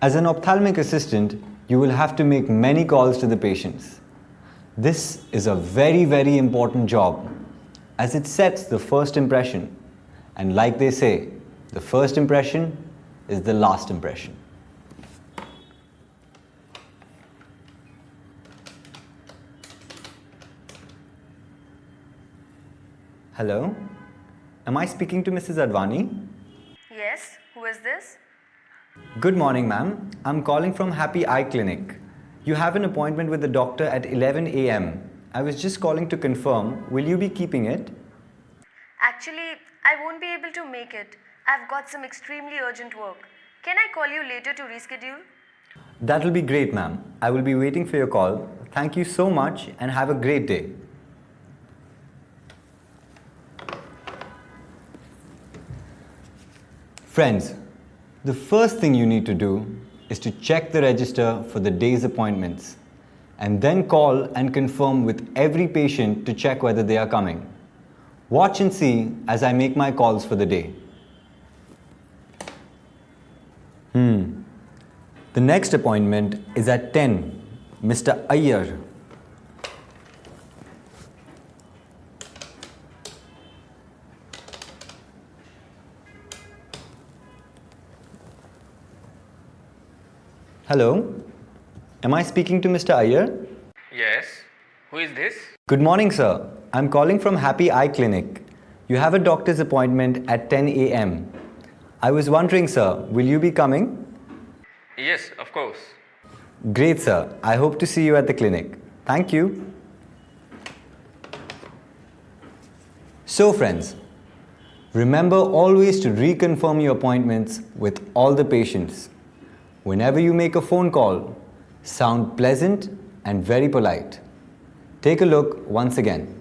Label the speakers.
Speaker 1: As an ophthalmic assistant, you will have to make many calls to the patients. This is a very important job as it sets the first impression. And like they say, the first impression is the last impression. Hello? Am I speaking to Mrs. Advani?
Speaker 2: Yes, who is this?
Speaker 1: Good morning, ma'am. I'm calling from Happy Eye Clinic. You have an appointment with the doctor at 11 a.m. I was just calling to confirm, will you be keeping it?
Speaker 2: Actually, I won't be able to make it. I've got some extremely urgent work. Can I call you later to reschedule?
Speaker 1: That will be great, ma'am. I will be waiting for your call. Thank you so much and have a great day. Friends, the first thing you need to do is to check the register for the day's appointments and then call and confirm with every patient to check whether they are coming. Watch and see as I make my calls for the day. The next appointment is at 10. Mr. Iyer. Hello, am I speaking to Mr. Iyer?
Speaker 3: Yes. Who is this?
Speaker 1: Good morning, sir. I'm calling from Happy Eye Clinic. You have a doctor's appointment at 10 a.m. I was wondering, sir, will you be coming?
Speaker 3: Yes, of course.
Speaker 1: Great, sir. I hope to see you at the clinic. Thank you. So, friends, remember always to reconfirm your appointments with all the patients. Whenever you make a phone call, sound pleasant and very polite. Take a look once again.